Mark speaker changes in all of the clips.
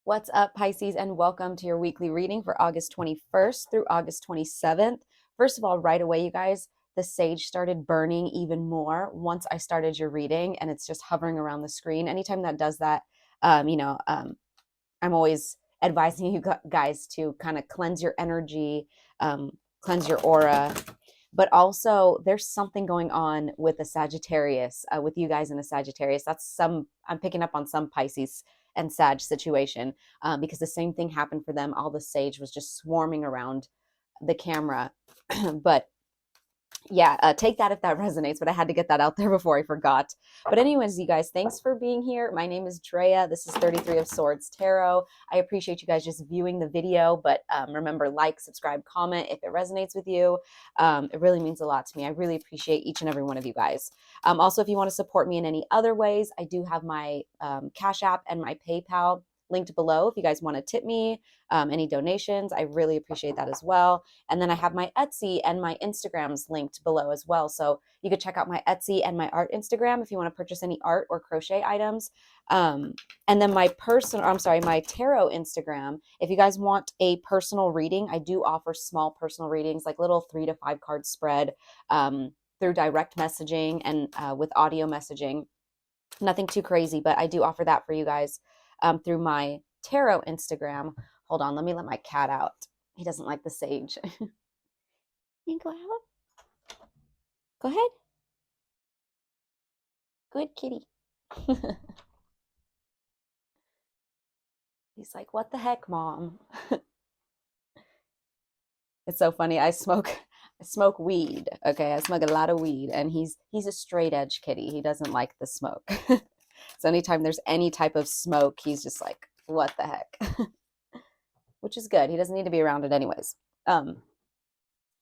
Speaker 1: What's up, Pisces, and welcome to your weekly reading for August 21st through August 27th. First of all, right away, you guys, the sage started burning even more once I started your reading, and it's just hovering around the screen. Anytime that does that, I'm always advising you guys to kind of cleanse your energy, cleanse your aura. But also, there's something going on with a Sagittarius, with you guys in a Sagittarius. I'm picking up on some Pisces and Sag situation because the same thing happened for them. All the sage was just swarming around the camera. But yeah, take that if that resonates, but I had to get that out there before I forgot. But anyways, you guys, thanks for being here. My name is Drea. This is 33 of Swords Tarot. I appreciate you guys just viewing the video, but remember, like, subscribe, comment if it resonates with you. It really means a lot to me. I really appreciate each and every one of you guys. Also, if you want to support me in any other ways, I do have my Cash App and my PayPal linked below if you guys want to tip me any donations. I really appreciate that as well. And then I have my Etsy and my Instagrams linked below as well. So you could check out my Etsy and my art Instagram if you want to purchase any art or crochet items. And then my my tarot Instagram. If you guys want a personal reading, I do offer small personal readings, like little 3 to 5 card spread through direct messaging and with audio messaging. Nothing too crazy, but I do offer that for you guys through my tarot Instagram. Hold on, let me let my cat out. He doesn't like the sage. You go out. Go ahead. Good kitty. He's like, what the heck, Mom? It's so funny. I smoke weed. Okay, I smoke a lot of weed, and he's a straight edge kitty. He doesn't like the smoke. So anytime there's any type of smoke, he's just like, what the heck? Which is good. He doesn't need to be around it anyways.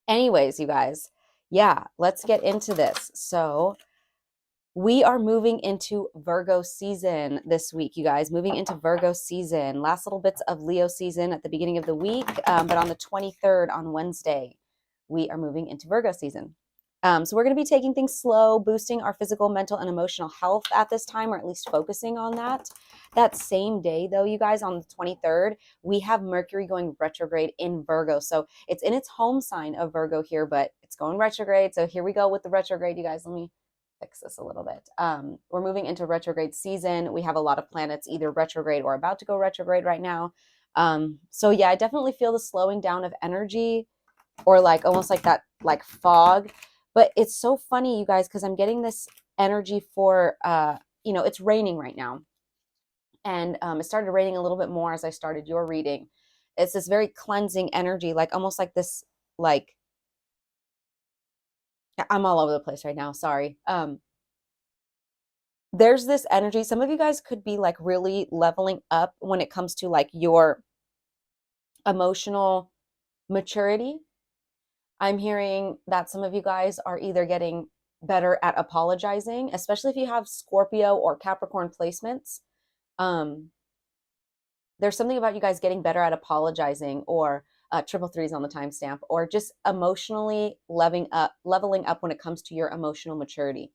Speaker 1: Anyways, you guys, yeah, let's get into this. So we are moving into Virgo season this week, you guys, moving into Virgo season. Last little bits of Leo season at the beginning of the week, but on the 23rd, on Wednesday, we are moving into Virgo season. So we're going to be taking things slow, boosting our physical, mental, and emotional health at this time, or at least focusing on that. That same day, though, you guys, on the 23rd, we have Mercury going retrograde in Virgo. So it's in its home sign of Virgo here, but it's going retrograde. So here we go with the retrograde, you guys. Let me fix this a little bit. We're moving into retrograde season. We have a lot of planets either retrograde or about to go retrograde right now. So yeah, I definitely feel the slowing down of energy, or like almost like that, like fog. But it's so funny, you guys, because I'm getting this energy for, it's raining right now. And it started raining a little bit more as I started your reading. It's this very cleansing energy, like almost like this, like, I'm all over the place right now. Sorry. There's this energy. Some of you guys could be like really leveling up when it comes to like your emotional maturity. I'm hearing that some of you guys are either getting better at apologizing, especially if you have Scorpio or Capricorn placements. There's something about you guys getting better at apologizing, or triple threes on the timestamp, or just emotionally leveling up when it comes to your emotional maturity.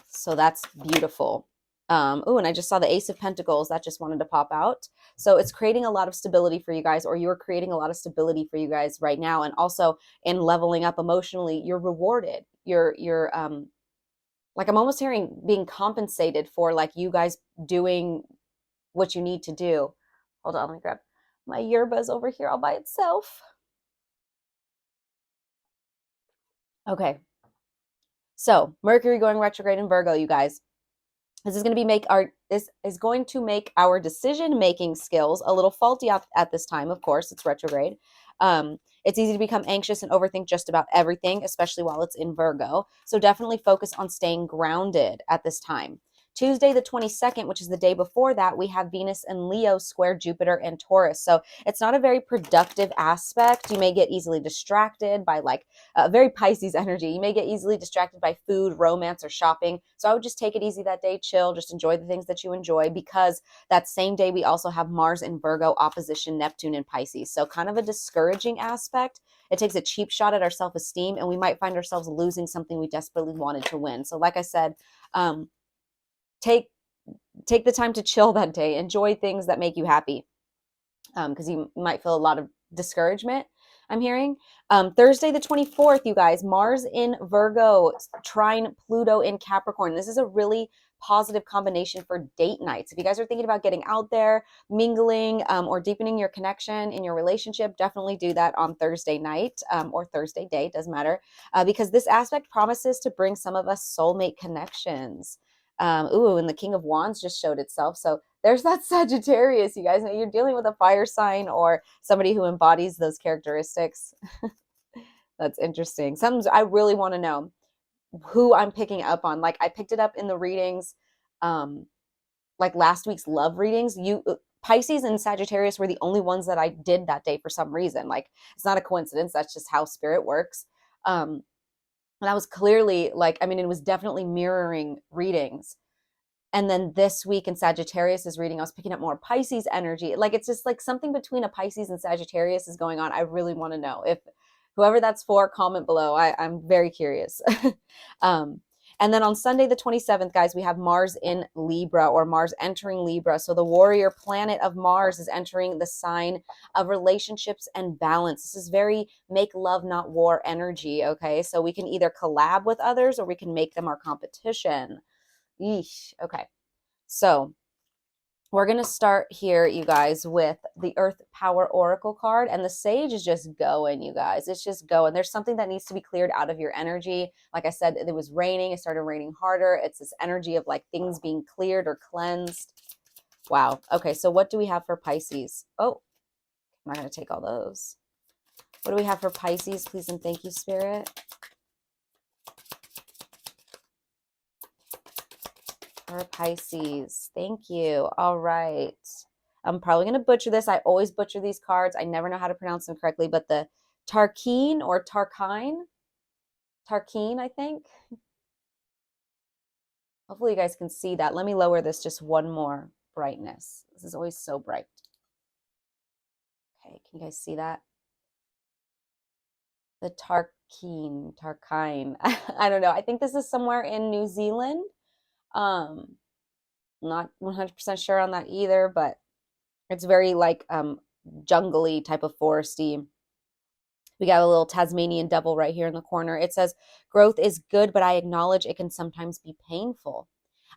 Speaker 1: So that's beautiful. Oh, and I just saw the Ace of Pentacles. That just wanted to pop out. So it's creating a lot of stability for you guys, or you're creating a lot of stability for you guys right now. And also in leveling up emotionally, you're rewarded. You're like, I'm almost hearing being compensated for like you guys doing what you need to do. Hold on, let me grab my yerbuzz over here all by itself. Okay. So Mercury going retrograde in Virgo, you guys. This is going to make our decision-making skills a little faulty at this time. Of course, it's retrograde. It's easy to become anxious and overthink just about everything, especially while it's in Virgo. So definitely focus on staying grounded at this time. Tuesday, the 22nd, which is the day before that, we have Venus and Leo square Jupiter and Taurus. So it's not a very productive aspect. You may get easily distracted by like very Pisces energy. You may get easily distracted by food, romance, or shopping. So I would just take it easy that day, chill, just enjoy the things that you enjoy, because that same day we also have Mars in Virgo opposition Neptune in Pisces. So kind of a discouraging aspect. It takes a cheap shot at our self-esteem, and we might find ourselves losing something we desperately wanted to win. So like I said, take the time to chill that day. Enjoy things that make you happy, because you might feel a lot of discouragement, I'm hearing. Thursday the 24th, you guys, Mars in Virgo, trine Pluto in Capricorn. This is a really positive combination for date nights. If you guys are thinking about getting out there, mingling, or deepening your connection in your relationship, definitely do that on Thursday night, or Thursday day, doesn't matter, because this aspect promises to bring some of us soulmate connections. Ooh, and the King of Wands just showed itself. So there's that Sagittarius, you guys. You're dealing with a fire sign or somebody who embodies those characteristics. That's interesting. Sometimes I really want to know who I'm picking up on. Like I picked it up in the readings, like last week's love readings. Pisces and Sagittarius were the only ones that I did that day for some reason. Like it's not a coincidence. That's just how spirit works. And I was clearly like, I mean, it was definitely mirroring readings. And then this week in Sagittarius's reading, I was picking up more Pisces energy. Like it's just like something between a Pisces and Sagittarius is going on. I really want to know. If whoever that's for, comment below. I'm very curious. And then on Sunday, the 27th, guys, we have Mars in Libra, or Mars entering Libra. So the warrior planet of Mars is entering the sign of relationships and balance. This is very make love, not war energy. Okay. So we can either collab with others or we can make them our competition. Yeesh. Okay. So we're going to start here, you guys, with the Earth Power Oracle card. And the Sage is just going, you guys. It's just going. There's something that needs to be cleared out of your energy. Like I said, it was raining. It started raining harder. It's this energy of like things being cleared or cleansed. Wow. Okay. So what do we have for Pisces? Oh, I'm not going to take all those. What do we have for Pisces? Please and thank you, Spirit. For Pisces. Thank you. All right. I'm probably going to butcher this. I always butcher these cards. I never know how to pronounce them correctly, but the Tarkine or Tarkine, I think. Hopefully you guys can see that. Let me lower this just one more brightness. This is always so bright. Okay, can you guys see that? The Tarkine. I don't know. I think this is somewhere in New Zealand. Not 100% sure on that either, but it's very like jungly type of foresty. We got a little Tasmanian devil right here in the corner. It says, growth is good, but I acknowledge it can sometimes be painful.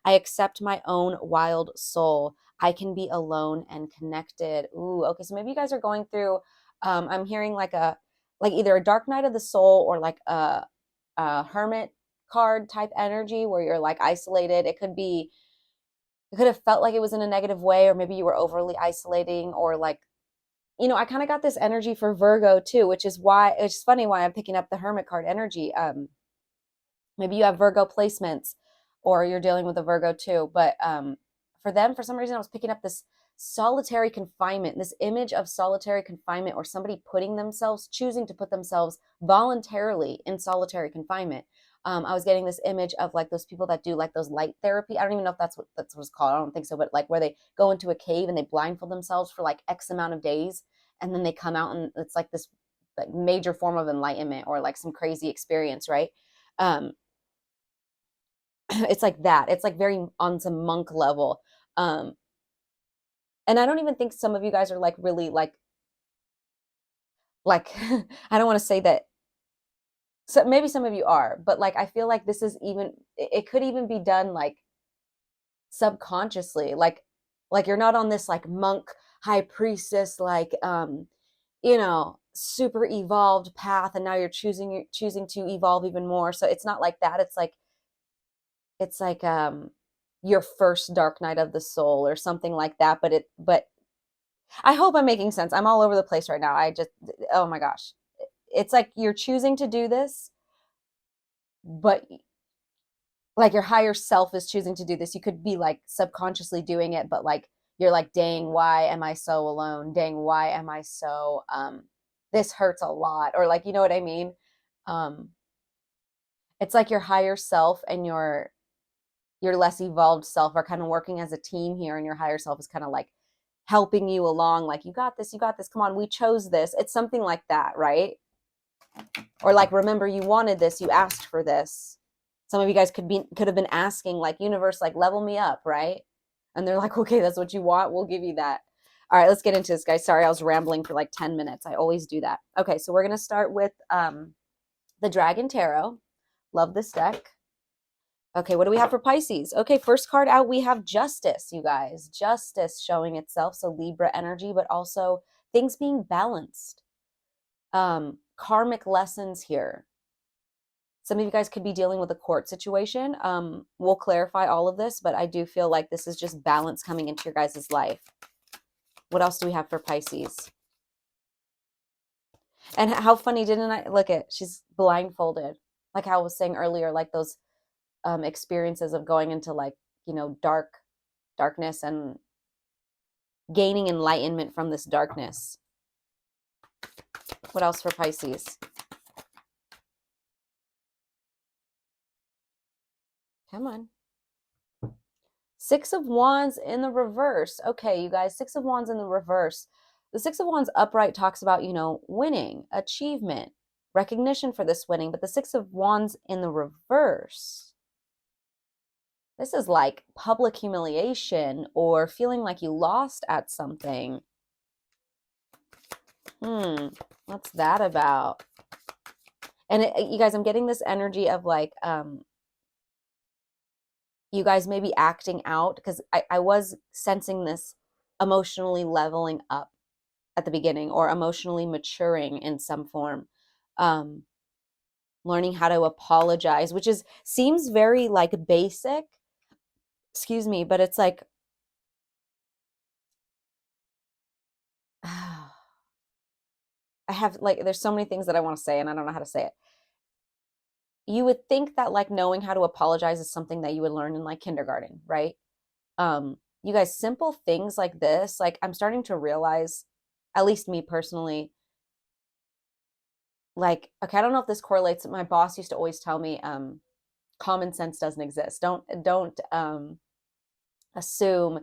Speaker 1: I accept my own wild soul. I can be alone and connected. Ooh, okay. So maybe you guys are going through, I'm hearing like either a dark night of the soul or like a hermit card type energy where you're like isolated. It could have felt like it was in a negative way, or maybe you were overly isolating, or like, I kind of got this energy for Virgo too, which is why it's funny why I'm picking up the Hermit card energy. Maybe you have Virgo placements or you're dealing with a Virgo too. But for them, for some reason, I was picking up this solitary confinement, this image of solitary confinement, or somebody choosing to put themselves voluntarily in solitary confinement. I was getting this image of like those people that do like those light therapy. I don't even know if that's what it's called. I don't think so, but like where they go into a cave and they blindfold themselves for like X amount of days, and then they come out and it's like this like major form of enlightenment or like some crazy experience, right? Um, it's like that. It's like very on some monk level. Um, and I don't even think some of you guys are like really like I don't want to say that. So maybe some of you are, but like I feel like this is even it could even be done like subconsciously, like you're not on this like monk high priestess like super evolved path, and now you're choosing to evolve even more. So it's not like that. It's like your first dark night of the soul or something like that. But I hope I'm making sense. I'm all over the place right now. Oh my gosh. It's like you're choosing to do this, but like your higher self is choosing to do this. You could be like subconsciously doing it, but like you're like, dang, why am I so alone? Dang, why am I so this hurts a lot? Or like, you know what I mean? Um it's like your higher self and your less evolved self are kind of working as a team here, and your higher self is kind of like helping you along, like you got this, come on, we chose this. It's something like that, right? Or like, remember, you wanted this, you asked for this. Some of you guys could have been asking like, universe, like level me up, right? And they're like, okay, that's what you want. We'll give you that. All right, let's get into this, guys. Sorry, I was rambling for like 10 minutes. I always do that. Okay, so we're going to start with the Dragon Tarot. Love this deck. Okay, what do we have for Pisces? Okay, first card out, we have Justice, you guys. Justice showing itself. So Libra energy, but also things being balanced. Karmic lessons here. Some of you guys could be dealing with a court situation. We'll clarify all of this, but I do feel like this is just balance coming into your guys' life. What else do we have for Pisces? And how funny, didn't I? Look at, she's blindfolded. Like how I was saying earlier, like those experiences of going into like, you know, darkness and gaining enlightenment from this darkness. What else for Pisces? Come on. Six of Wands in the reverse. Okay, you guys, Six of Wands in the reverse. The Six of Wands upright talks about, you know, winning, achievement, recognition for this winning. But the Six of Wands in the reverse, this is like public humiliation or feeling like you lost at something. What's that about? And you guys, I'm getting this energy of like, you guys may be acting out, because I was sensing this emotionally leveling up at the beginning, or emotionally maturing in some form. Learning how to apologize, which seems very like basic, excuse me, but it's like, I have like, there's so many things that I want to say and I don't know how to say it. You would think that like knowing how to apologize is something that you would learn in like kindergarten, right? You guys, simple things like this, like I'm starting to realize, at least me personally, like, okay, I don't know if this correlates. My boss used to always tell me, common sense doesn't exist. Don't assume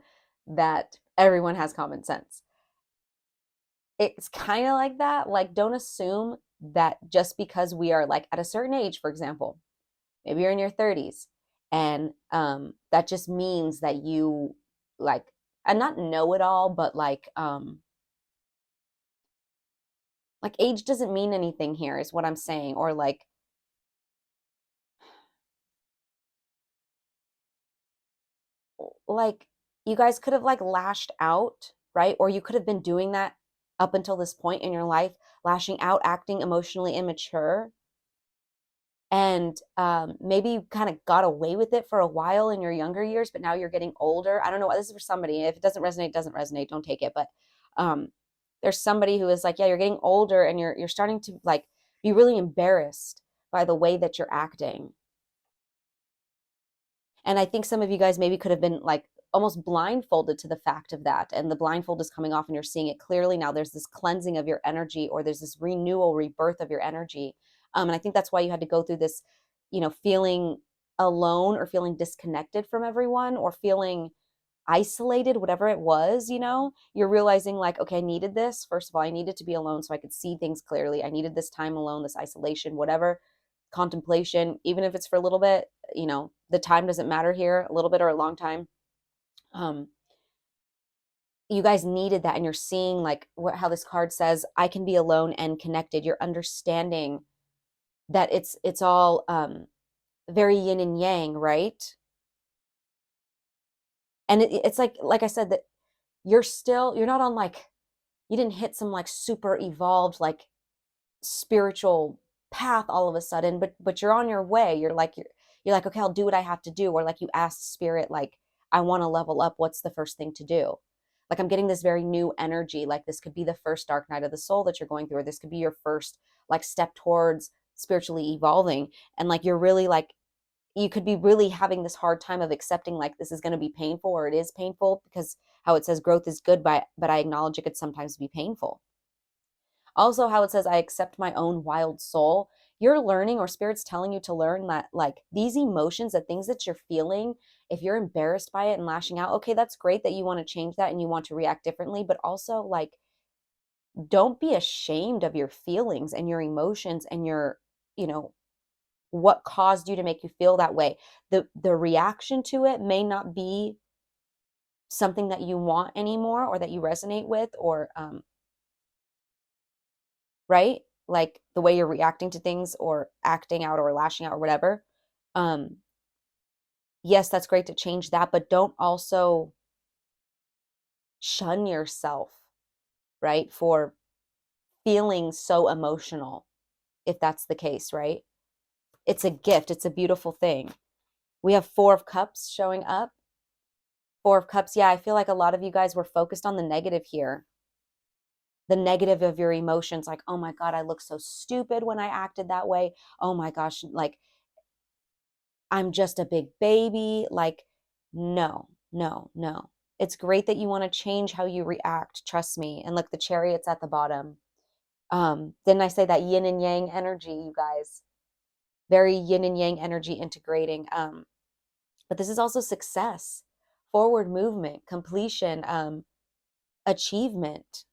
Speaker 1: that everyone has common sense. It's kind of like that. Like, don't assume that just because we are like at a certain age, for example, maybe you're in your 30s, and that just means that you like, and not know it all, but like age doesn't mean anything here, is what I'm saying. Or like you guys could have like lashed out, right? Or you could have been doing that up until this point in your life, lashing out, acting emotionally immature. And maybe you kind of got away with it for a while in your younger years, but now you're getting older. I don't know. This is for somebody. If it doesn't resonate, it doesn't resonate. Don't take it. But there's somebody who is like, yeah, you're getting older and you're starting to like be really embarrassed by the way that you're acting. And I think some of you guys maybe could have been like almost blindfolded to the fact of that. And the blindfold is coming off and you're seeing it clearly now. There's this cleansing of your energy, or there's this renewal, rebirth of your energy. And I think that's why you had to go through this, you know, feeling alone or feeling disconnected from everyone or feeling isolated, whatever it was, you know, you're realizing like, okay, I needed this. First of all, I needed to be alone so I could see things clearly. I needed this time alone, this isolation, whatever, contemplation, even if it's for a little bit, you know, the time doesn't matter here, a little bit or a long time. You guys needed that. And you're seeing like how this card says, I can be alone and connected. You're understanding that it's all very yin and yang, right? And it's like I said, that you're not on like, you didn't hit some like super evolved like spiritual path all of a sudden, but you're on your way. You're like, okay, I'll do what I have to do. Or like you asked spirit, like, I want to level up. What's the first thing to do? Like I'm getting this very new energy. Like this could be the first dark night of the soul that you're going through, or this could be your first like step towards spiritually evolving. And like you're really like, you could be really having this hard time of accepting like this is going to be painful, or it is painful, because how it says growth is good, but I acknowledge it could sometimes be painful. Also, how it says, I accept my own wild soul. You're learning, or spirit's telling you to learn that like these emotions, the things that you're feeling, if you're embarrassed by it and lashing out, okay, that's great that you want to change that and you want to react differently, but also like, don't be ashamed of your feelings and your emotions and your, you know, what caused you to make you feel that way. The reaction to it may not be something that you want anymore or that you resonate with, or right? Like the way you're reacting to things or acting out or lashing out or whatever. Um, yes, that's great to change that, but don't also shun yourself, right? For feeling so emotional, if that's the case, right? It's a gift, it's a beautiful thing. We have Four of Cups showing up. Four of Cups, yeah, I feel like a lot of you guys were focused on the negative here. The negative of your emotions, like, oh my God, I look so stupid when I acted that way. Oh my gosh, like, I'm just a big baby. Like, no, no, no. It's great that you want to change how you react. Trust me. And look, the Chariot's at the bottom. Didn't I say that yin and yang energy, you guys? Very yin and yang energy integrating. But this is also success, forward movement, completion, achievement.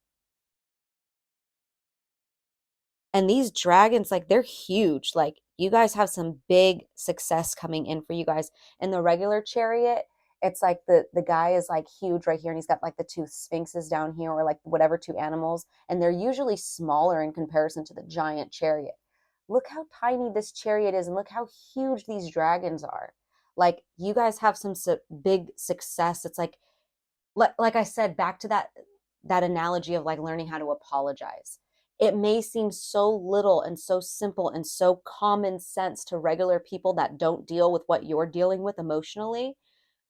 Speaker 1: And these dragons, like, they're huge. Like, you guys have some big success coming in for you guys. In the regular Chariot, it's like the guy is like huge right here, and he's got like the two sphinxes down here, or like whatever two animals, and they're usually smaller in comparison to the giant Chariot. Look how tiny this Chariot is, and look how huge these dragons are. Like, you guys have some big success. It's like I said, back to that analogy of like learning how to apologize. It may seem so little and so simple and so common sense to regular people that don't deal with what you're dealing with emotionally.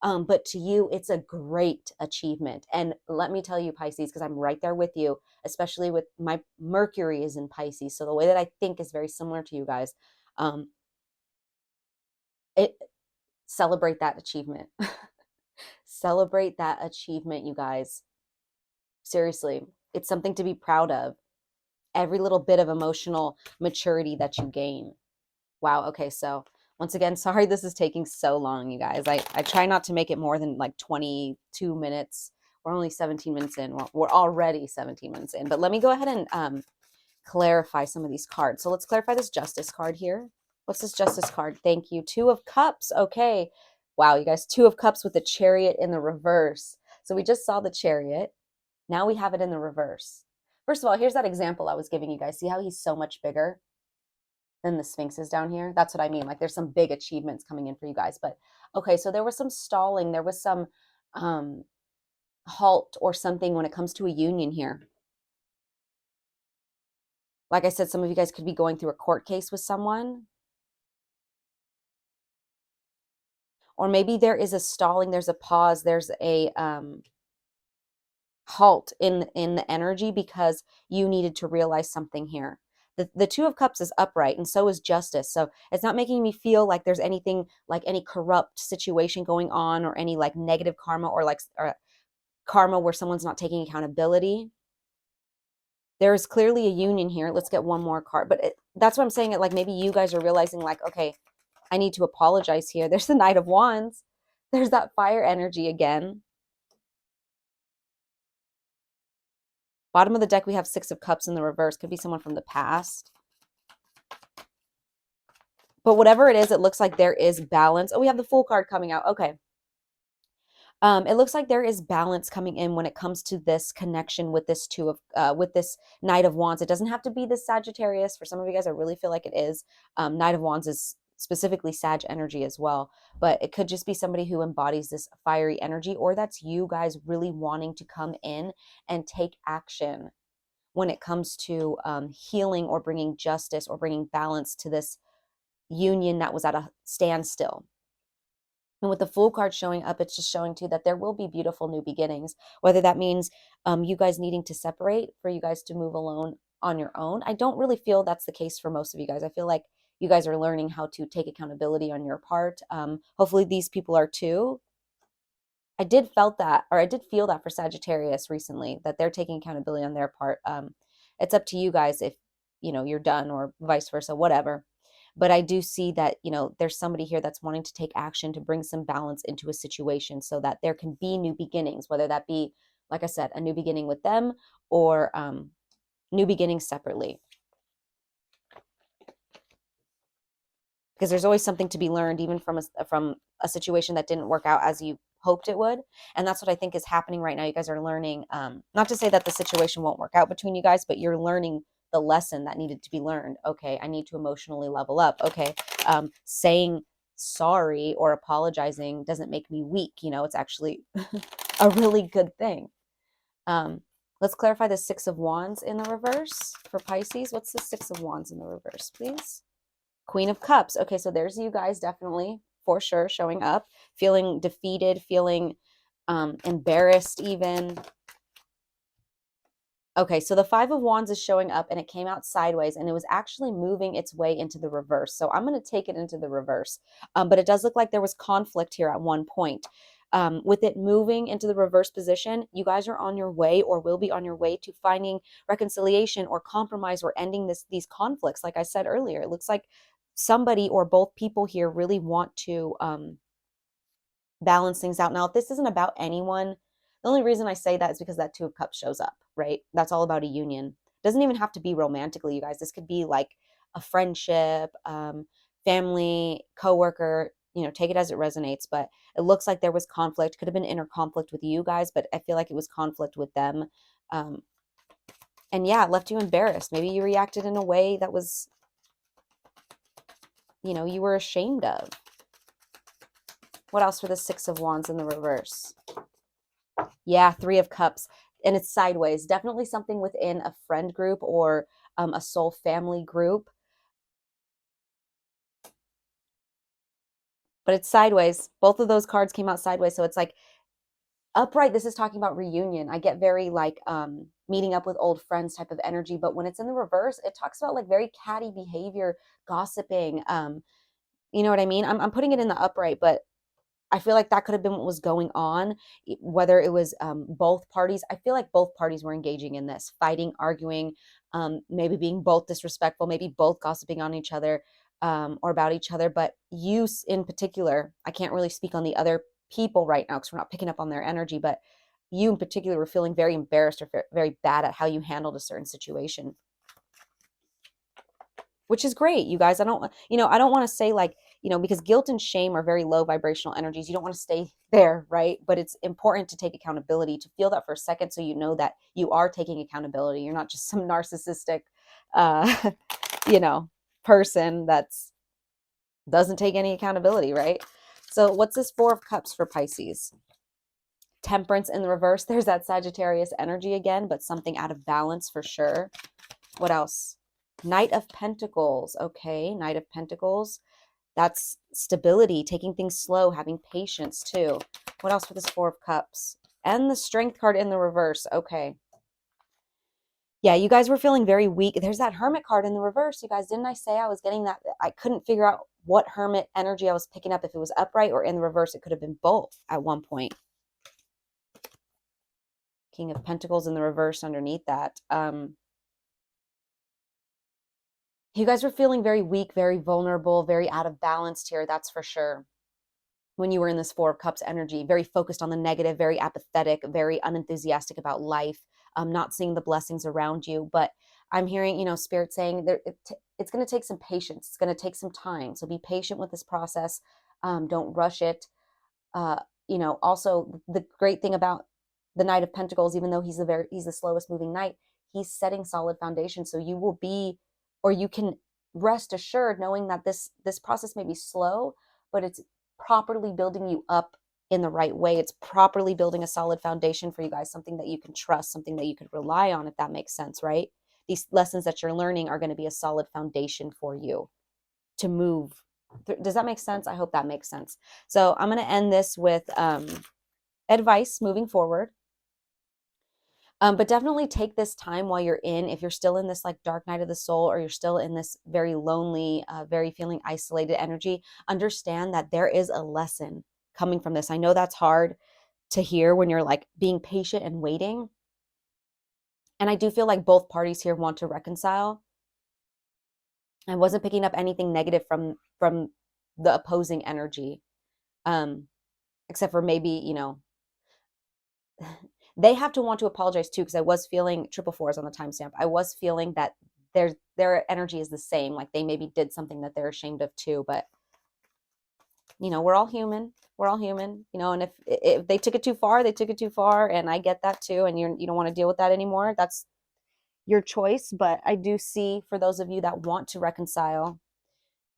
Speaker 1: But to you, it's a great achievement. And let me tell you, Pisces, because I'm right there with you, especially with my Mercury is in Pisces. So the way that I think is very similar to you guys. It celebrate that achievement. Celebrate that achievement, you guys. Seriously, it's something to be proud of. Every little bit of emotional maturity that you gain. Wow. Okay. So once again, sorry this is taking so long, you guys. I try not to make it more than like 22 minutes. We're only 17 minutes in. We're already 17 minutes in. But let me go ahead and clarify some of these cards. So let's clarify this Justice card here. What's this Justice card? Thank you. Two of Cups. Okay. Wow, you guys. Two of Cups with the Chariot in the reverse. So we just saw the Chariot. Now we have it in the reverse. First of all, here's that example I was giving you guys. See how he's so much bigger than the Sphinxes down here? That's what I mean. Like, there's some big achievements coming in for you guys. But okay, so there was some stalling. There was some halt or something when it comes to a union here. Like I said, some of you guys could be going through a court case with someone. Or maybe there is a stalling, there's a pause, there's a halt in the energy because you needed to realize something here. The Two of Cups is upright, and so is Justice. So it's not making me feel like there's anything like any corrupt situation going on, or any like negative karma, or like karma where someone's not taking accountability. There is clearly a union here. Let's get one more card. But that's what I'm saying. It like maybe you guys are realizing like, okay, I need to apologize here. There's the Knight of Wands. There's that fire energy again. Bottom of the deck, we have Six of Cups in the reverse. Could be someone from the past. But whatever it is, it looks like there is balance. Oh, we have the Fool card coming out. Okay. It looks like there is balance coming in when it comes to this connection with this with this Knight of Wands. It doesn't have to be this Sagittarius. For some of you guys, I really feel like it is. Knight of Wands is specifically Sag energy as well, but it could just be somebody who embodies this fiery energy, or that's you guys really wanting to come in and take action when it comes to healing or bringing justice or bringing balance to this union that was at a standstill. And with the Fool card showing up, it's just showing too that there will be beautiful new beginnings, whether that means you guys needing to separate for you guys to move alone on your own. I don't really feel that's the case for most of you guys. I feel like you guys are learning how to take accountability on your part. Hopefully these people are too. I did feel that for Sagittarius recently, that they're taking accountability on their part. It's up to you guys if, you're done, or vice versa, whatever. But I do see that, there's somebody here that's wanting to take action to bring some balance into a situation so that there can be new beginnings, whether that be, like I said, a new beginning with them, or new beginnings separately. Because there's always something to be learned, even from a situation that didn't work out as you hoped it would. And that's what I think is happening right now. You guys are learning, not to say that the situation won't work out between you guys, but you're learning the lesson that needed to be learned. Okay, I need to emotionally level up. Okay, saying sorry or apologizing doesn't make me weak. You know, it's actually a really good thing. Let's clarify the Six of Wands in the reverse for Pisces. What's the Six of Wands in the reverse, please? Queen of Cups. Okay, so there's you guys definitely, for sure, showing up, feeling defeated, feeling embarrassed even. Okay, so the Five of Wands is showing up and it came out sideways and it was actually moving its way into the reverse. So I'm going to take it into the reverse. But it does look like there was conflict here at one point. With it moving into the reverse position, you guys are on your way or will be on your way to finding reconciliation or compromise or ending these conflicts. Like I said earlier, it looks like somebody or both people here really want to balance things out. Now, if this isn't about anyone, the only reason I say that is because that Two of Cups shows up, right? That's all about a union. It doesn't even have to be romantically, you guys. This could be like a friendship, family, coworker, you know, take it as it resonates. But it looks like there was conflict. Could have been inner conflict with you guys, but I feel like it was conflict with them. And yeah, it left you embarrassed. Maybe you reacted in a way that was, you know, you were ashamed of. What else for the Six of Wands in the reverse? Yeah, Three of Cups. And it's sideways. Definitely something within a friend group or a soul family group. But it's sideways. Both of those cards came out sideways. So it's like upright. This is talking about reunion. I get very like meeting up with old friends type of energy. But when it's in the reverse, it talks about like very catty behavior, gossiping. You know what I mean? I'm putting it in the upright, but I feel like that could have been what was going on, whether it was both parties. I feel like both parties were engaging in this, fighting, arguing, maybe being both disrespectful, maybe both gossiping on each other or about each other. But you in particular, I can't really speak on the other people right now because we're not picking up on their energy, but you in particular were feeling very embarrassed or very bad at how you handled a certain situation, which is great, you guys. I don't want to say like, you know, because guilt and shame are very low vibrational energies. You don't want to stay there, right? But it's important to take accountability, to feel that for a second so you know that you are taking accountability. You're not just some narcissistic, uh, you know, person that's doesn't take any accountability, right? So what's this Four of Cups for Pisces? Temperance in the reverse. There's that Sagittarius energy again, but something out of balance for sure. What else? Knight of Pentacles. Okay, Knight of Pentacles. That's stability, taking things slow, having patience too. What else for this Four of Cups? And the Strength card in the reverse. Okay. Yeah, you guys were feeling very weak. There's that Hermit card in the reverse. You guys, didn't I say I was getting that? I couldn't figure out what Hermit energy I was picking up, if it was upright or in the reverse. It could have been both at one point. King of Pentacles in the reverse underneath that. You guys were feeling very weak, very vulnerable, very out of balance here, that's for sure. When you were in this Four of Cups energy, very focused on the negative, very apathetic, very unenthusiastic about life, not seeing the blessings around you. But I'm hearing, you know, Spirit saying it's going to take some patience. It's going to take some time. So be patient with this process. Don't rush it. You know, also the great thing about the Knight of Pentacles, even though he's the slowest moving knight, he's setting solid foundation. So you will be, or you can rest assured knowing that this process may be slow, but it's properly building you up in the right way. It's properly building a solid foundation for you guys, something that you can trust, something that you could rely on, if that makes sense, right? These lessons that you're learning are going to be a solid foundation for you to move. Does that make sense? I hope that makes sense. So I'm going to end this with advice moving forward. But definitely take this time while you're if you're still in this like dark night of the soul, or you're still in this very lonely, very feeling isolated energy, understand that there is a lesson coming from this. I know that's hard to hear when you're like being patient and waiting. And I do feel like both parties here want to reconcile. I wasn't picking up anything negative from the opposing energy, except for maybe, you know, they have to want to apologize too, because I was feeling triple fours on the timestamp. I was feeling that their energy is the same, like they maybe did something that they're ashamed of too. But you know, we're all human. We're all human, you know, and if they took it too far, they took it too far, and I get that too. And you don't want to deal with that anymore. That's your choice. But I do see, for those of you that want to reconcile,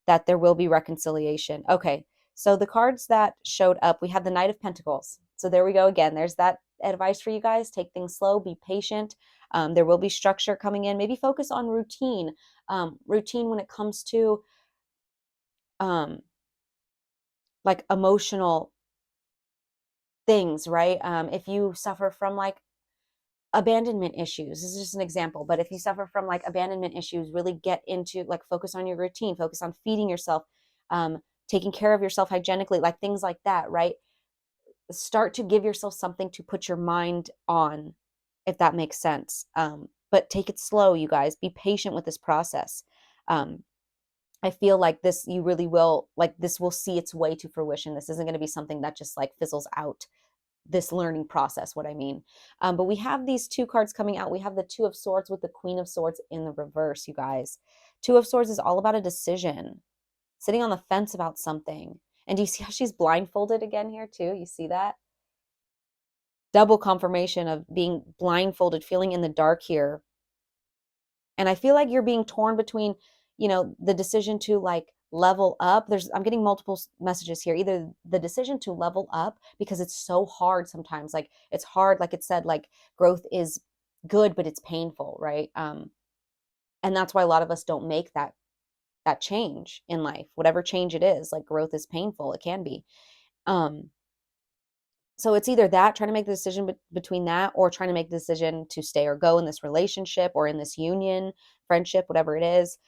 Speaker 1: that there will be reconciliation. Okay, so the cards that showed up, we have the Knight of Pentacles. So there we go again. There's that advice for you guys. Take things slow, be patient. There will be structure coming in. Maybe focus on routine. Routine when it comes to um, like emotional things, right? If you suffer from like abandonment issues, this is just an example, but if you suffer from like abandonment issues, really get into like focus on your routine, focus on feeding yourself, taking care of yourself hygienically, like things like that, right? Start to give yourself something to put your mind on, if that makes sense. But take it slow, you guys. Be patient with this process. I feel like this, you really will, like this will see its way to fruition. This isn't going to be something that just like fizzles out, this learning process, what I mean. But we have these two cards coming out. We have the Two of Swords with the Queen of Swords in the reverse, you guys. Two of Swords is all about a decision, sitting on the fence about something. And do you see how she's blindfolded again here too? You see that? Double confirmation of being blindfolded, feeling in the dark here. And I feel like you're being torn between, you know, the decision to like level up. I'm getting multiple messages here. Either the decision to level up, because it's so hard sometimes. Like it's hard, like it said, like growth is good, but it's painful, right? And that's why a lot of us don't make that change in life. Whatever change it is, like growth is painful. It can be. So it's either that, trying to make the decision between that, or trying to make the decision to stay or go in this relationship or in this union, friendship, whatever it is.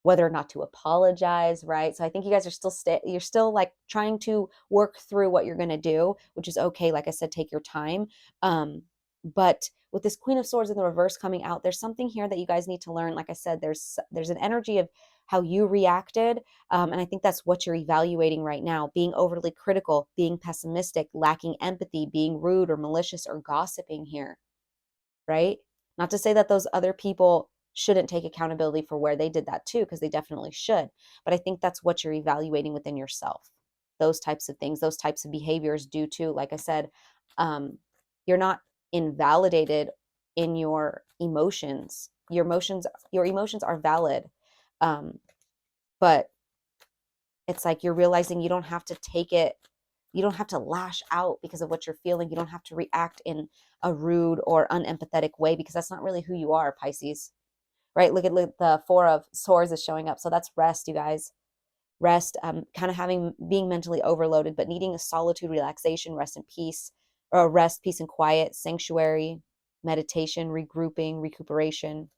Speaker 1: Whether or not to apologize, right? So I think you guys are still you're still like trying to work through what you're going to do, which is okay. Like I said, take your time. But with this Queen of Swords in the reverse coming out, there's something here that you guys need to learn. Like I said, there's an energy of how you reacted, and I think that's what you're evaluating right now. Being overly critical, being pessimistic, lacking empathy, being rude or malicious or gossiping here, right? Not to say that those other people shouldn't take accountability for where they did that too, because they definitely should. But I think that's what you're evaluating within yourself. Those types of things, those types of behaviors due to, like I said, you're not invalidated in your emotions. Your emotions are valid. But it's like you're realizing you don't have to take it, you don't have to lash out because of what you're feeling. You don't have to react in a rude or unempathetic way, because that's not really who you are, Pisces. Right? Look, the Four of Swords is showing up. So that's rest, you guys. Rest, kind of being mentally overloaded, but needing a solitude, relaxation, rest and peace, or rest, peace and quiet, sanctuary, meditation, regrouping, recuperation.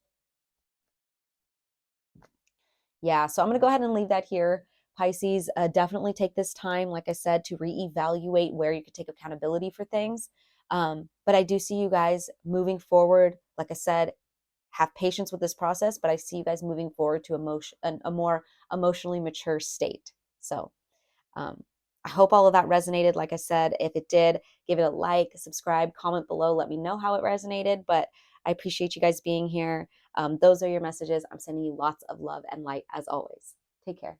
Speaker 1: Yeah, so I'm going to go ahead and leave that here. Pisces, definitely take this time, like I said, to reevaluate where you could take accountability for things. But I do see you guys moving forward. Like I said, have patience with this process, but I see you guys moving forward to a more emotionally mature state. So I hope all of that resonated. Like I said, if it did, give it a like, subscribe, comment below. Let me know how it resonated. But I appreciate you guys being here. Those are your messages. I'm sending you lots of love and light as always. Take care.